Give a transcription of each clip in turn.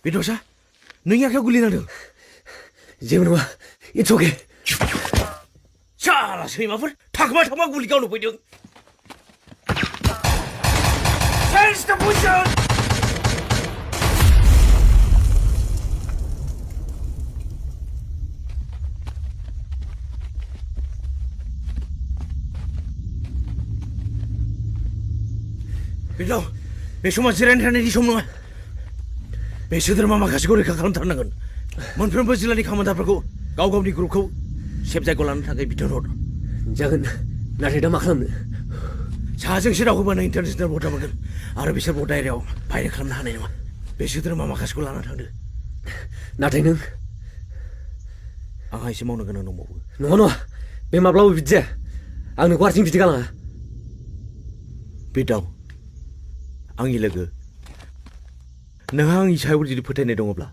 बेदरसा नोंनि आखायाव गुलि नांदों जेबो नङा इट्स अके साला सैमाफोर थाखोमा गुलि गावनो फैदों Change the position! बेलाव बे समा जिरायनो थानायनि सम नङा बे सोद्रोमा माखासेखौ रैखा खालामथारनांगोन मोनफ्रोमबो जिल्लानि कामान्डारफोरखौ गाव गावनि ग्रुपखौ सेफ जायगायाव लानो थाखाय बिथोन हर जागोन नाथाय दा मा खालामनो साहाजों से दावखोबानो इन्टारनेशनेल बर्डार मोनगोन आरो बिसोर बर्डार एरियायाव फायरिं खालामनो हानाय नङा बे सोद्रोमा माखासेखौ लाना थांदो नाथाय नों आंहा एसे मावनो गोनां दंबावो नङा बे माब्लाबा बिदि जाया आं नोंखौ हारसिं बिदि गालाङा बे दाव आंनि लोगो नोंहा आंनि सायाव जुदि फोथायनाय दङब्ला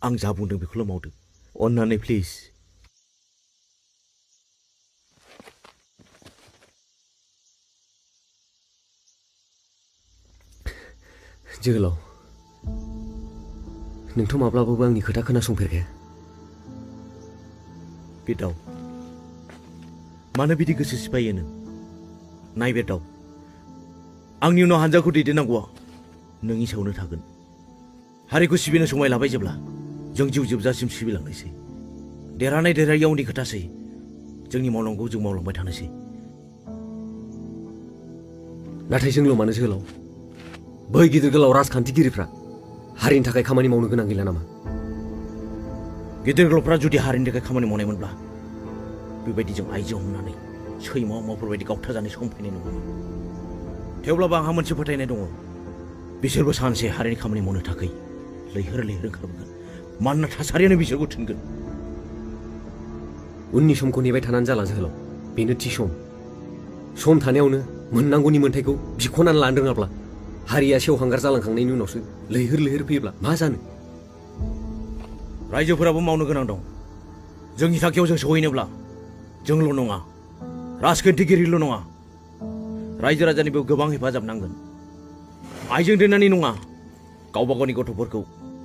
आं जा बुंदों बेखौल' मावदो अन्नानै प्लिज जोहोलाव नोंथ' माब्लाबाबो आंनि खोथा खोनासंफेरखाया बे दाव मानो बिदि गोसो सिफायो नों नाय बे दाव आंनि उनाव हानजाखौ दैदेननांगौआ नोंनि सायावनो थागोन हारिखौ सिबिनो समाय लाबाय जेब्ला जों जिउ जोबजासिम सिबिलांनोसै देरहानाय देरहायैया उननि खोथासै जोंनि मावनांगौ जों मावलांबाय थानोसै नाथाय जोंल' मानो जोहोलाव बै गिदिर गोलाव राजखान्थिगिरिफ्रा हारिनि थाखाय खामानि मावनो गोनां गैला नामा गिदिर गोलावफ्रा जुदि हारिनि थाखाय खामानि मावनायमोनब्ला बेबायदि जों आइजो हमनानै सैमा अमाफोरबायदि गावथाजानाय सम फैनाय नङामोन थेवब्लाबो आंहा मोनसे फोथायनाय दङ बिसोरबो सानसे हारिनि खामानि मावनो थाखाय लैहोर लैहोर ओंखारबोगोन मानोना थासारियानो बिसोरखौ थिनगोन उननि समखौ नेबाय थानानै जाला जोहोलाव बेनो थि सम थानायावनो मोननांगौनि मोन्थायखौ बिख'नानै लानो रोङाब्ला हारिया सेवहांगार जालांखांनायनि उनावसो लैहोर लैहोर फैयोब्ला मा जानो रायजोफोराबो मावनो गोनां दं जोंनि थांखियाव जों सहैनोब्ला जोंल' नङा राजखान्थिगिरिल' नङा रायजो राजानिबो गोबां हेफाजाब नांगोन आइजों दोननानै नङा गावबा गावनि गथ'फोरखौ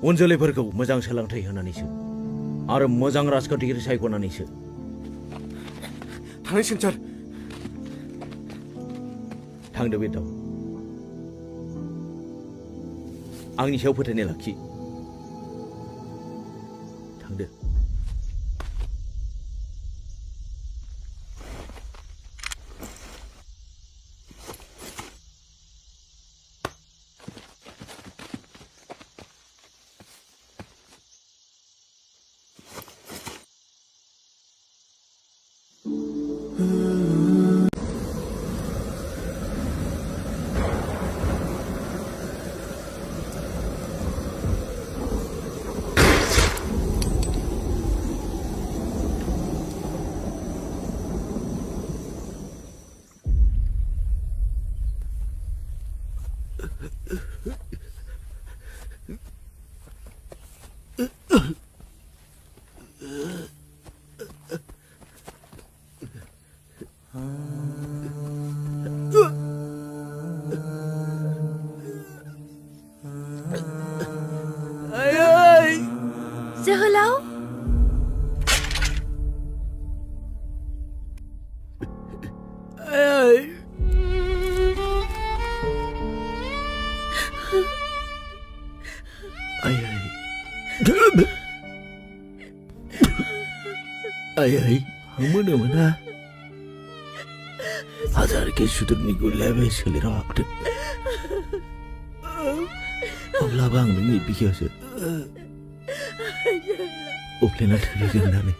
उन जोलैफोरखौ मोजां सोलोंथाइ होनानैसो आरो मोजां राजखान्थिगिरि सायख'नानैसो थांनांसिगोन सार थांदो बे दाव आंनि सायाव फोथायनाय लाखि थांदो जोहोलाव आइ मोनो मोना हाजार के सुदुरनि गुलाया बे सोलेराव हाबदों अब्लाबो आं नोंनि बिखायावसो उफ्लेना थैगोन होननानै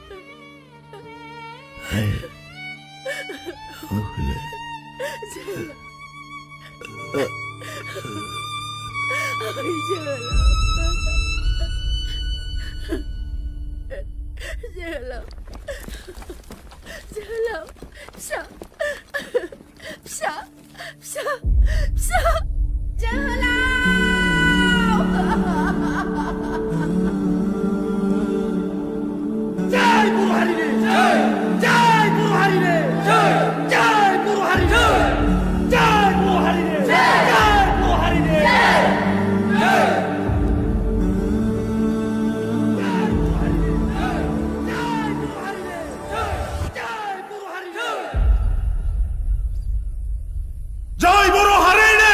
जोहोलाव फिसा जय बर' हारिनि जय बर' हारिनि जय बर' हारिनि जय बर' हारिनि जय बर' हारिनि जय बर' हारिनि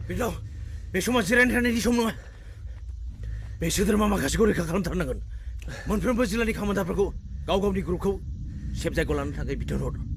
बेलाव बे समा जिरायनो थानायनि सम नङा बे सोद्रोमा माखासेखौ रैखा खालामथारनांगोन मोनफ्रोमबो जिल्लानि कामान्डारफोरखौ गाव गावनि ग्रुपखौ सेफ जायगायाव लानो थाखाय बिथोन हर